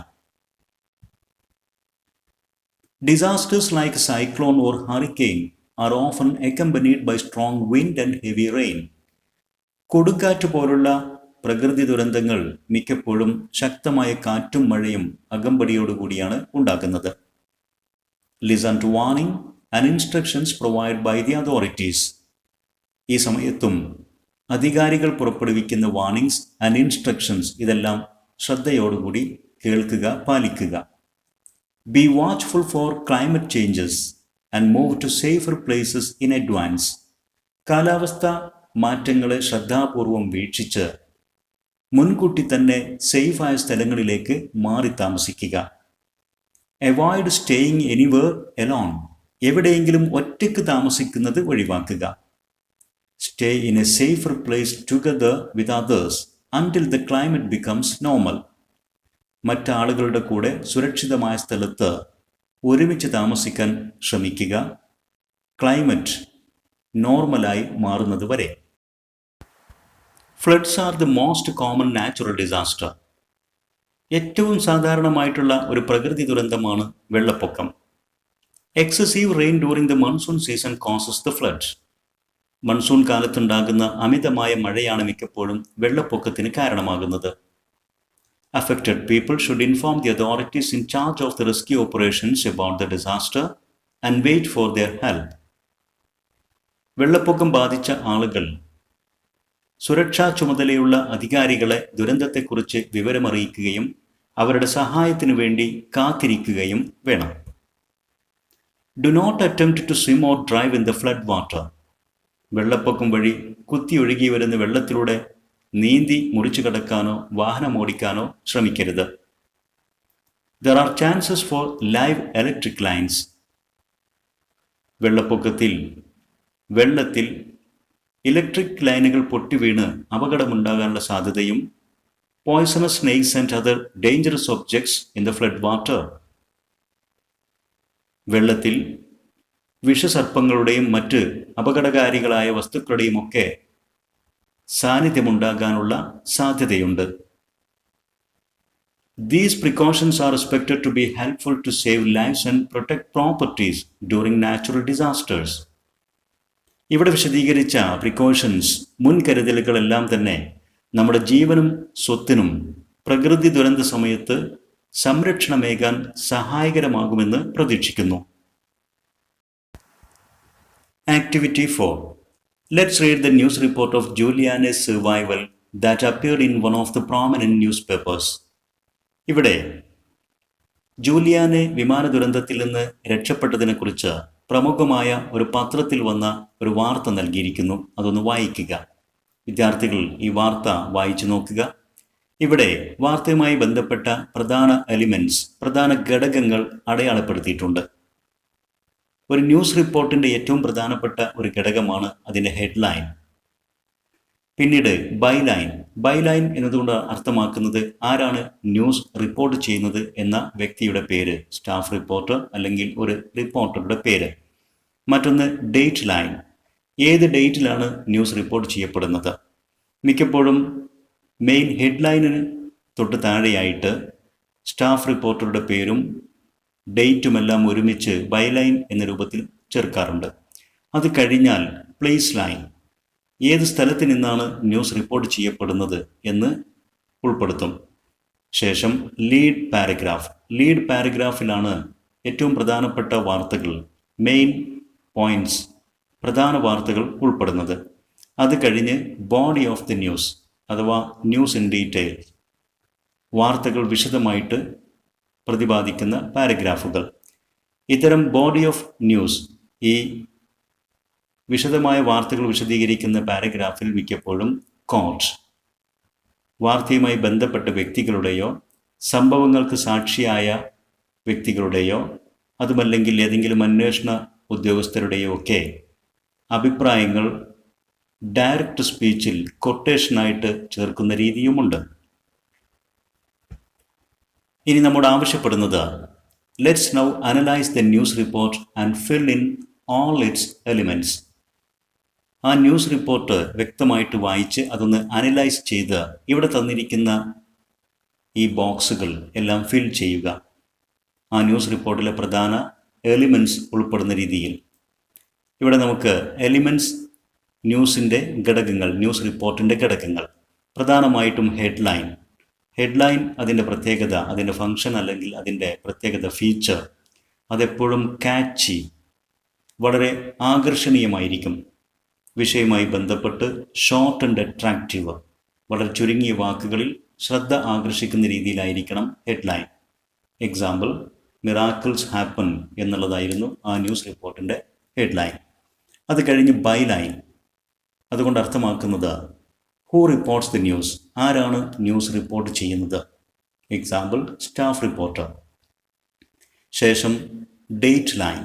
Disasters like cyclone or hurricane are often accompanied by strong wind and heavy rain. കൊടുങ്കാറ്റ് പോലുള്ള പ്രകൃതി ദുരന്തങ്ങൾ മിക്കപ്പോഴും ശക്തമായ കാറ്റും മഴയും അകമ്പടിയോടുകൂടിയാണ് ഉണ്ടാക്കുന്നത്. Listen to warning and instructions provide by the authorities. ഈ സമയത്തും അധികാരികൾ പുറപ്പെടുവിക്കുന്ന വാർണിംഗ്സ് ആൻഡ് ഇൻസ്ട്രക്ഷൻസ് ഇതെല്ലാം ശ്രദ്ധയോടുകൂടി കേൾക്കുക, പാലിക്കുക. Be watchful for climate changes and move to safer places in advance. കാലാവസ്ഥ മാറ്റങ്ങളെ ശ്രദ്ധാപൂർവം വീക്ഷിച്ച് മുൻകൂട്ടി തന്നെ സേഫായ സ്ഥലങ്ങളിലേക്ക് മാറി താമസിക്കുക. Avoid staying anywhere alone. എവിടെയെങ്കിലും ഒറ്റയ്ക്ക് താമസിക്കുന്നത് ഒഴിവാക്കുക. Stay in a safer place together with others until the climate becomes normal. മറ്റാളുകളുടെ കൂടെ സുരക്ഷിതമായ സ്ഥലത്ത് ഒരുമിച്ച് താമസിക്കാൻ ശ്രമിക്കുക, ക്ലൈമറ്റ് നോർമലായി മാറുന്നത് വരെ. Floods are the most common natural disaster. ഏറ്റവും സാധാരണമായിട്ടുള്ള ഒരു പ്രകൃതി ദുരന്തമാണ് വെള്ളപ്പൊക്കം. Excessive rain during the monsoon season causes the flood. Monsoon കാലത്തുണ്ടാകുന്ന അമിതമായ മഴയാണ് മിക്കപ്പോഴും വെള്ളപ്പൊക്കത്തിന് കാരണമാകുന്നത്. Affected people should inform the authorities in charge of the rescue operations about the disaster and wait for their help. വെള്ളപ്പൊക്കം ബാധിച്ച ആളുകൾ സുരക്ഷാ ചുമതലയുള്ള അധികാരികളെ ദുരന്തത്തെക്കുറിച്ച് വിവരമറിയിക്കുകയും അവരുടെ സഹായത്തിനു വേണ്ടി കാത്തിരിക്കുകയും വേണം. Do not attempt to swim or drive in the flood water. വെള്ളപ്പൊക്കം വഴി കുത്തിയൊഴുകി വരുന്ന വെള്ളത്തിലൂടെ നീന്തി മുറിച്ചു കടക്കാനോ വാഹനം ഓടിക്കാനോ ശ്രമിക്കരുത്. There are chances for live electric lines. വെള്ളപ്പൊക്കത്തിൽ വെള്ളത്തിൽ ഇലക്ട്രിക് ലൈനുകൾ പൊട്ടിവീണ് അപകടമുണ്ടാകാനുള്ള സാധ്യതയും. Poisonous snakes and other dangerous objects in the flood water. വെള്ളത്തിൽ വിഷസർപ്പങ്ങളുടെയും മറ്റ് അപകടകാരികളായ വസ്തുക്കളുടെയും ഒക്കെ സാന്നിധ്യമുണ്ടാകാനുള്ള സാധ്യതയുണ്ട്. These precautions are expected to be helpful to save lives and protect properties during natural disasters. ഇവിടെ വിശദീകരിച്ച പ്രിക്കോഷൻസ്, മുൻകരുതലുകളെല്ലാം തന്നെ നമ്മുടെ ജീവനും സ്വത്തിനും പ്രകൃതി ദുരന്ത സമയത്ത് സംരക്ഷണമേകാൻ സഹായകരമാകുമെന്ന് പ്രതീക്ഷിക്കുന്നു. Activity 4. Let's read the news report of Giuliani's survival that appeared in one of the prominent newspapers. ഇവിടെ ജൂലിയാനെ വിമാന ദുരന്തത്തിൽ നിന്ന് രക്ഷപ്പെട്ടതിനെക്കുറിച്ച് പ്രമുഖമായ ഒരു പത്രത്തിൽ വന്ന ഒരു വാർത്ത നൽകിയിരിക്കുന്നു. അതൊന്ന് വായിക്കുക. വിദ്യാർത്ഥികൾ ഈ വാർത്ത വായിച്ചു നോക്കുക. ഇവിടെ വാർത്തയുമായി ബന്ധപ്പെട്ട പ്രധാന എലിമെന്റ്സ്, പ്രധാന ഘടകങ്ങൾ അടയാളപ്പെടുത്തിയിട്ടുണ്ട്. ഒരു ന്യൂസ് റിപ്പോർട്ടിൻ്റെ ഏറ്റവും പ്രധാനപ്പെട്ട ഒരു ഘടകമാണ് അതിൻ്റെ ഹെഡ്ലൈൻ. പിന്നീട് ബൈലൈൻ. ബൈലൈൻ എന്നതുകൊണ്ട് അർത്ഥമാക്കുന്നത് ആരാണ് ന്യൂസ് റിപ്പോർട്ട് ചെയ്യുന്നത് എന്ന വ്യക്തിയുടെ പേര്, സ്റ്റാഫ് റിപ്പോർട്ടർ അല്ലെങ്കിൽ ഒരു റിപ്പോർട്ടറുടെ പേര്. മറ്റൊന്ന് ഡേറ്റ് ലൈൻ. ഏത് ഡേറ്റിലാണ് ന്യൂസ് റിപ്പോർട്ട് ചെയ്യപ്പെടുന്നത്. മിക്കപ്പോഴും മെയിൻ ഹെഡ്ലൈനിന് തൊട്ട് താഴെയായിട്ട് സ്റ്റാഫ് റിപ്പോർട്ടറുടെ പേരും ഡേറ്റുമെല്ലാം ഒരുമിച്ച് ബൈലൈൻ എന്ന രൂപത്തിൽ ചേർക്കാറുണ്ട്. അത് കഴിഞ്ഞാൽ പ്ലേസ് ലൈൻ. ഏത് സ്ഥലത്ത് നിന്നാണ് ന്യൂസ് റിപ്പോർട്ട് ചെയ്യപ്പെടുന്നത് എന്ന് ഉൾപ്പെടുത്തും. ശേഷം ലീഡ് പാരഗ്രാഫ്. ലീഡ് പാരഗ്രാഫിലാണ് ഏറ്റവും പ്രധാനപ്പെട്ട വാർത്തകൾ, മെയിൻ പോയിന്റ്സ്, പ്രധാന വാർത്തകൾ ഉൾപ്പെടുന്നത്. അത് കഴിഞ്ഞ് ബോഡി ഓഫ് ദി ന്യൂസ് അഥവാ ന്യൂസ് ഇൻ ഡീറ്റെയിൽ, വാർത്തകൾ വിശദമായിട്ട് പ്രതിപാദിക്കുന്ന പാരഗ്രാഫുകൾ. ഇത്തരം ബോഡി ഓഫ് ന്യൂസ്, ഈ വിശദമായ വാർത്തകൾ വിശദീകരിക്കുന്ന പാരഗ്രാഫിൽ മിക്കപ്പോഴും കോട്ട്, വാർത്തയുമായി ബന്ധപ്പെട്ട വ്യക്തികളുടെയോ സംഭവങ്ങൾക്ക് സാക്ഷിയായ വ്യക്തികളുടെയോ അതുമല്ലെങ്കിൽ ഏതെങ്കിലും അന്വേഷണ ഉദ്യോഗസ്ഥരുടെയോ ഒക്കെ അഭിപ്രായങ്ങൾ ഡയറക്റ്റ് സ്പീച്ചിൽ കൊട്ടേഷനായിട്ട് ചേർക്കുന്ന രീതിയുമുണ്ട്. ഇനി നമ്മോട് ആവശ്യപ്പെടുന്നത് let's now analyse the news report and fill in all its elements. ആ ന്യൂസ് റിപ്പോർട്ട് വ്യക്തമായിട്ട് വായിച്ച് അതൊന്ന് അനലൈസ് ചെയ്ത് ഇവിടെ തന്നിരിക്കുന്ന ഈ ബോക്സുകൾ എല്ലാം ഫിൽ ചെയ്യുക. ആ ന്യൂസ് റിപ്പോർട്ടിലെ പ്രധാന എലിമെൻറ്റ്സ് ഉൾപ്പെടുന്ന രീതിയിൽ. ഇവിടെ നമുക്ക് എലിമെൻറ്റ്സ്, ന്യൂസിൻ്റെ ഘടകങ്ങൾ, ന്യൂസ് റിപ്പോർട്ടിൻ്റെ ഘടകങ്ങൾ, പ്രധാനമായിട്ടും ഹെഡ്ലൈൻ. ഹെഡ്ലൈൻ അതിൻ്റെ പ്രത്യേകത, അതിൻ്റെ ഫങ്ഷൻ അല്ലെങ്കിൽ അതിൻ്റെ പ്രത്യേകത, ഫീച്ചർ, അതെപ്പോഴും കാച്ചി, വളരെ ആകർഷണീയമായിരിക്കും. വിഷയവുമായി ബന്ധപ്പെട്ട് ഷോർട്ട് ആൻഡ് അട്രാക്റ്റീവ്, വളരെ ചുരുങ്ങിയ വാക്കുകളിൽ ശ്രദ്ധ ആകർഷിക്കുന്ന രീതിയിലായിരിക്കണം ഹെഡ്ലൈൻ. എക്സാമ്പിൾ, മിറാക്കിൾസ് ഹാപ്പൻ എന്നുള്ളതായിരുന്നു ആ ന്യൂസ് റിപ്പോർട്ടിൻ്റെ ഹെഡ്ലൈൻ. അത് കഴിഞ്ഞ് ബൈലൈൻ. അതുകൊണ്ട് അർത്ഥമാക്കുന്നത് ഹൂ റിപ്പോർട്ട്സ് ദി ന്യൂസ്, ആരാണ് ന്യൂസ് റിപ്പോർട്ട് ചെയ്യുന്നത്. Example, staff reporter. ശേഷം dateline.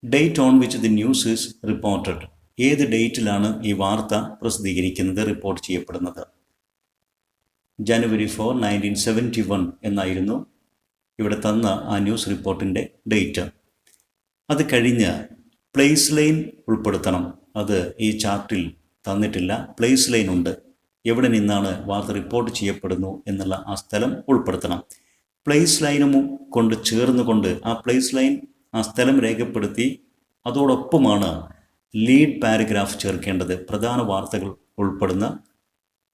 Date on which the news is reported. ഏത് ഡേറ്റിലാണ് ഈ വാർത്ത പ്രസിദ്ധീകരിക്കുന്നത്, റിപ്പോർട്ട് ചെയ്യപ്പെടുന്നത്. ജനുവരി 4, 1971 എന്നായിരുന്നു ഇവിടെ തന്ന ആ ന്യൂസ് റിപ്പോർട്ടിൻ്റെ ഡേറ്റ്. അത് കഴിഞ്ഞ് പ്ലേസ് ലൈൻ ഉൾപ്പെടുത്തണം. അത് ഈ ചാർട്ടിൽ തന്നിട്ടില്ല. പ്ലേസ് ലൈൻ ഉണ്ട്. എവിടെ നിന്നാണ് വാർത്ത റിപ്പോർട്ട് ചെയ്യപ്പെടുന്നു എന്നുള്ള ആ സ്ഥലം ഉൾപ്പെടുത്തണം. പ്ലേസ് ലൈനും കൊണ്ട് ചേർന്നുകൊണ്ട് ആ പ്ലേസ് ലൈൻ, ആ സ്ഥലം രേഖപ്പെടുത്തി അതോടൊപ്പമാണ് ലീഡ് പാരഗ്രാഫ് ചേർക്കേണ്ടത്. പ്രധാന വാർത്തകൾ ഉൾപ്പെടുന്ന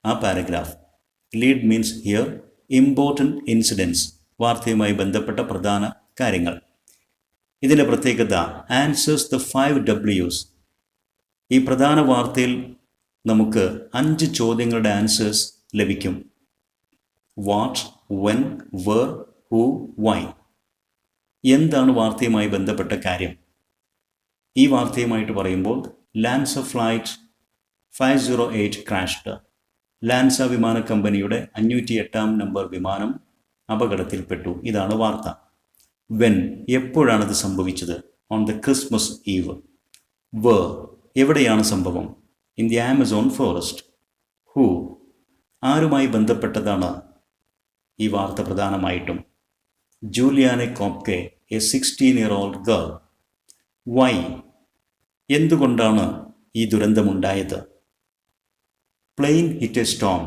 ആ paragraph. Lead means here important incidents, വാർത്തയുമായി ബന്ധപ്പെട്ട പ്രധാന കാര്യങ്ങൾ. ഇതിൻ്റെ പ്രത്യേകത ആൻസേഴ്സ് ദ 5 Ws. ഈ പ്രധാന വാർത്തയിൽ നമുക്ക് 5 ചോദ്യങ്ങളുടെ ആൻസേഴ്സ് ലഭിക്കും. What, when, where, who, why. എന്താണ് വാർത്തയുമായി ബന്ധപ്പെട്ട കാര്യം? ഈ വാർത്തയുമായിട്ട് പറയുമ്പോൾ ലാൻസ ഫ്ലൈറ്റ് 508 ക്രാഷ്ഡ്. ലാൻസ വിമാന കമ്പനിയുടെ 508 നമ്പർ വിമാനം അപകടത്തിൽപ്പെട്ടു. ഇതാണ് വാർത്ത. വെൻ, എപ്പോഴാണത് സംഭവിച്ചത്? On the Christmas Eve. Where, എവിടെയാണ് സംഭവം? In the Amazon forest. Who, ആരുമായി ബന്ധപ്പെട്ടതാണ് ഈ വാർത്ത പ്രധാനമായിട്ടും? Juliane Koepcke, a 16-year-old girl. Why, എന്തുകൊണ്ടാണ് ഈ ദുരന്തമുണ്ടായത്? പ്ലെയിൻ ഹിറ്റ് എ സ്റ്റോം,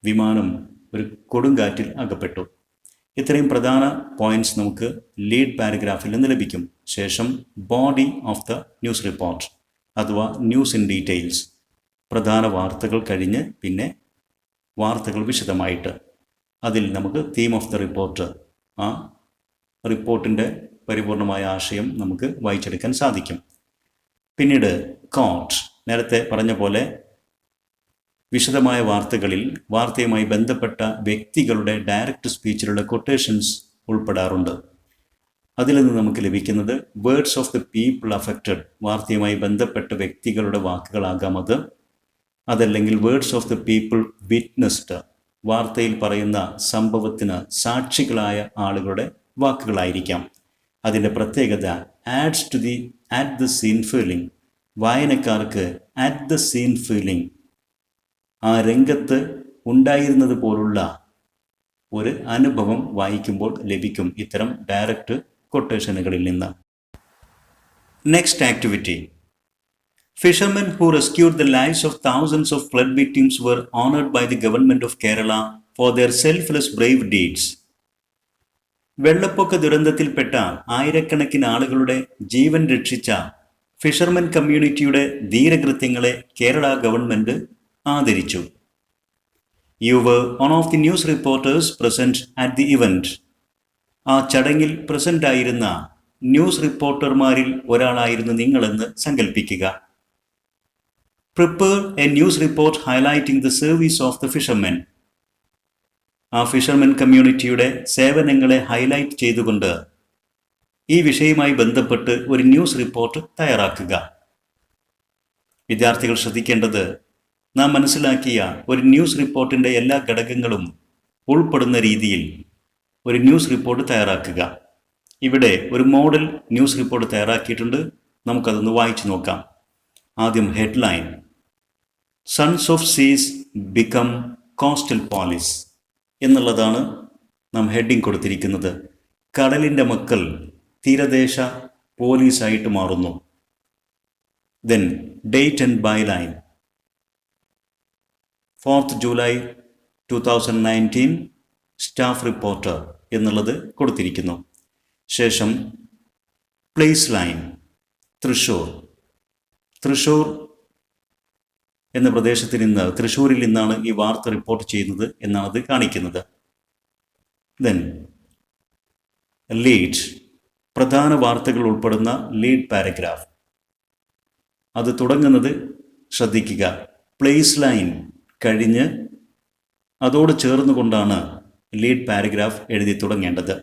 വിമാനം ഒരു കൊടുങ്കാറ്റിൽ അകപ്പെട്ടു. ഇത്രയും പ്രധാന പോയിന്റ്സ് നമുക്ക് ലീഡ് പാരഗ്രാഫിൽ നിന്ന് ലഭിക്കും. ശേഷം body of the news report അഥവാ ന്യൂസ് ഇൻ ഡീറ്റെയിൽസ്, പ്രധാന വാർത്തകൾ കഴിഞ്ഞ് പിന്നെ വാർത്തകൾ വിശദമായിട്ട്. അതിൽ നമുക്ക് തീം ഓഫ് ദ റിപ്പോർട്ട്, ആ റിപ്പോർട്ടിൻ്റെ പരിപൂർണമായ ആശയം നമുക്ക് വായിച്ചെടുക്കാൻ സാധിക്കും. പിന്നീട് കോട്ട്, നേരത്തെ പറഞ്ഞ പോലെ വിശദമായ വാർത്തകളിൽ വാർത്തയുമായി ബന്ധപ്പെട്ട വ്യക്തികളുടെ ഡയറക്റ്റ് സ്പീച്ചിലുള്ള കൊട്ടേഷൻസ് ഉൾപ്പെടാറുണ്ട്. അതിൽ നിന്ന് നമുക്ക് ലഭിക്കുന്നത് words of the people affected, വാർത്തയുമായി ബന്ധപ്പെട്ട വ്യക്തികളുടെ വാക്കുകളാകാം അത്. അതല്ലെങ്കിൽ words of the people witnessed, വാർത്തയിൽ പറയുന്ന സംഭവത്തിന് സാക്ഷികളായ ആളുകളുടെ വാക്കുകളായിരിക്കാം. അതിൻ്റെ പ്രത്യേകത adds to the at the scene feeling, വായനക്കാർക്ക് അറ്റ് ദ സീൻ ഫീലിംഗ്, ആ രംഗത്ത് ഉണ്ടായിരുന്നത് പോലുള്ള ഒരു അനുഭവം വായിക്കുമ്പോൾ ലഭിക്കും ഇത്തരം ഡയറക്റ്റ് കൊട്ടേഷനുകളിൽ നിന്ന്. Next activity. Fishermen who rescued the lives of thousands of flood victims were honored by the government of Kerala for their selfless brave deeds. വെള്ളപ്പൊക്ക ദുരന്തത്തിൽപ്പെട്ട ആയിരക്കണക്കിന് ആളുകളുടെ ജീവൻ രക്ഷിച്ച ഫിഷർമെൻ കമ്മ്യൂണിറ്റിയുടെ ധീരകൃത്യങ്ങളെ കേരള ഗവൺമെൻറ് ആദരിച്ചു. You were one of the news reporters present at the event. ആ ചടങ്ങിൽ പ്രസൻ്റ് ആയിരുന്ന ന്യൂസ് റിപ്പോർട്ടർമാരിൽ ഒരാളായിരുന്നു നിങ്ങളെന്ന് സങ്കല്പിക്കുക. Prepare a news report highlighting the service of the fishermen. ആ ഫിഷർമെൻ കമ്മ്യൂണിറ്റിയുടെ സേവനങ്ങളെ ഹൈലൈറ്റ് ചെയ്തുകൊണ്ട് ഈ വിഷയവുമായി ബന്ധപ്പെട്ട് ഒരു ന്യൂസ് റിപ്പോർട്ട് തയ്യാറാക്കുക. വിദ്യാർത്ഥികൾ ശ്രദ്ധിക്കേണ്ടത്, നാം മനസ്സിലാക്കിയ ഒരു ന്യൂസ് റിപ്പോർട്ടിൻ്റെ എല്ലാ ഘടകങ്ങളും ഉൾപ്പെടുന്ന രീതിയിൽ ഒരു ന്യൂസ് റിപ്പോർട്ട് തയ്യാറാക്കുക. ഇവിടെ ഒരു മോഡൽ ന്യൂസ് റിപ്പോർട്ട് തയ്യാറാക്കിയിട്ടുണ്ട്. നമുക്കതൊന്ന് വായിച്ചു നോക്കാം. ആദ്യം ഹെഡ്ലൈൻ, സൺസ് ഓഫ് സീസ് ബിക്കം കോസ്റ്റൽ പോലീസ് എന്നുള്ളതാണ് നാം ഹെഡിങ് കൊടുത്തിരിക്കുന്നത്. കടലിൻ്റെ മക്കൾ തീരദേശ പോലീസായിട്ട് മാറുന്നു. Then date and byline, 4th July 2019 staff reporter എന്നുള്ളത് കൊടുത്തിരിക്കുന്നു. ശേഷം പ്ലേസ് ലൈൻ, തൃശ്ശൂർ എന്ന പ്രദേശത്തിൽ നിന്ന്, തൃശ്ശൂരിൽ നിന്നാണ് ഈ വാർത്ത റിപ്പോർട്ട് ചെയ്യുന്നത് എന്നാണ് അത് കാണിക്കുന്നത്. ദെൻ ലീഡ്, പ്രധാന വാർത്തകൾ ഉൾപ്പെടുന്ന ലീഡ് പാരഗ്രാഫ്. അത് തുടങ്ങുന്നത് ശ്രദ്ധിക്കുക, പ്ലേസ് ലൈൻ കഴിഞ്ഞ് അതോട് ചേർന്നുകൊണ്ടാണ് ലീഡ് പാരഗ്രാഫ് എഴുതി തുടങ്ങേണ്ടത്.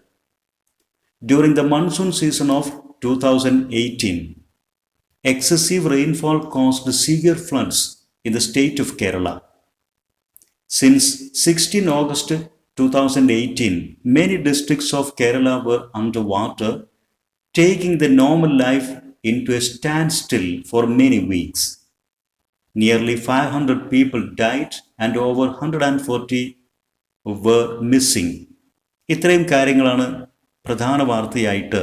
During the monsoon season of 2018, excessive rainfall caused severe floods in the state of Kerala. Since 16 August 2018, many districts of Kerala were underwater, taking the normal life into a standstill for many weeks. Nearly 500 people died and over 140 were missing. ഇത്രയും കാര്യങ്ങളാണ് പ്രധാന വാർത്തയായിട്ട്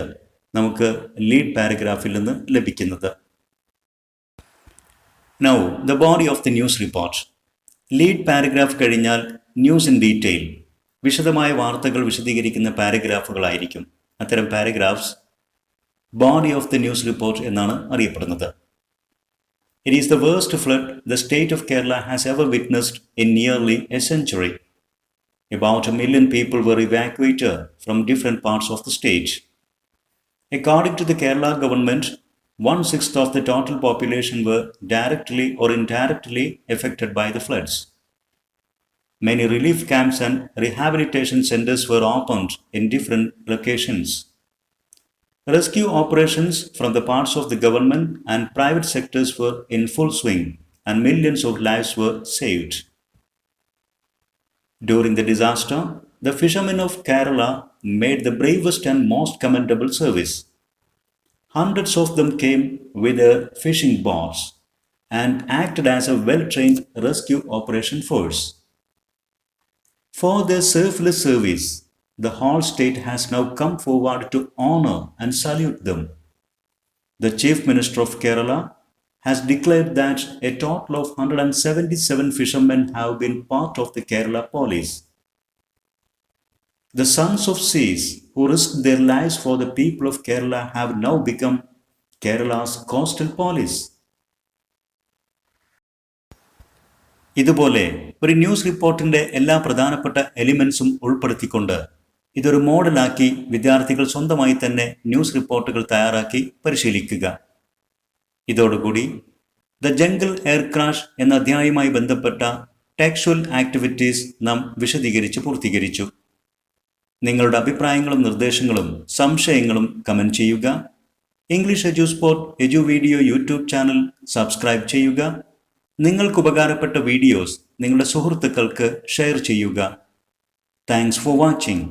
നമുക്ക് ലീഡ് പാരഗ്രാഫിൽ നിന്ന് ലഭിക്കുന്നത്. Now, the body of the news report. Lead paragraph കഴിഞ്ഞാൽ ന്യൂസ് ഇൻ ഡീറ്റെയിൽ, വിശദമായ വാർത്തകൾ വിശദീകരിക്കുന്ന പാരഗ്രാഫുകളായിരിക്കും. അത്തരം paragraphs body of the news report എന്നാണ് അറിയപ്പെടുന്നത്. It is the worst flood the state of Kerala has ever witnessed in nearly a century. About 1 million people were evacuated from different parts of the state. According to the Kerala government, 1/6 of the total population were directly or indirectly affected by the floods. Many relief camps and rehabilitation centers were opened in different locations. Rescue operations from the parts of the government and private sectors were in full swing, and millions of lives were saved. During the disaster, the fishermen of Kerala made the bravest and most commendable service. Hundreds of them came with their fishing boats and acted as a well-trained rescue operation force. For their selfless service, the whole state has now come forward to honor and salute them. The Chief Minister of Kerala has declared that a total of 177 fishermen have been part of the Kerala police. The sons of seas who risked their lives for the people of Kerala have now become Kerala's coastal police. ഇതുപോലെ ഒരു ന്യൂസ് റിപ്പോർട്ടിൻ്റെ എല്ലാ പ്രധാനപ്പെട്ട എലിമെൻസും ഉൾപ്പെടുത്തിക്കൊണ്ട് ഇതൊരു മോഡലാക്കി വിദ്യാർത്ഥികൾ സ്വന്തമായി തന്നെ ന്യൂസ് റിപ്പോർട്ടുകൾ തയ്യാറാക്കി പരിശീലിക്കുക. ഇതോടുകൂടി ദ ജംഗിൾ എയർ ക്രാഷ് എന്ന അധ്യായവുമായി ബന്ധപ്പെട്ട ടെക്സ്ച്വൽ ആക്ടിവിറ്റീസ് നാം വിശദീകരിച്ച് പൂർത്തീകരിച്ചു. നിങ്ങളുടെ അഭിപ്രായങ്ങളും നിർദ്ദേശങ്ങളും സംശയങ്ങളും കമൻറ്റ് ചെയ്യുക. ഇംഗ്ലീഷ് എജുസ്പോർട്ട് എജു വീഡിയോ യൂട്യൂബ് ചാനൽ സബ്സ്ക്രൈബ് ചെയ്യുക. നിങ്ങൾക്ക് ഉപകാരപ്പെട്ട വീഡിയോസ് നിങ്ങളുടെ സുഹൃത്തുക്കൾക്ക് ഷെയർ ചെയ്യുക. Thanks for watching.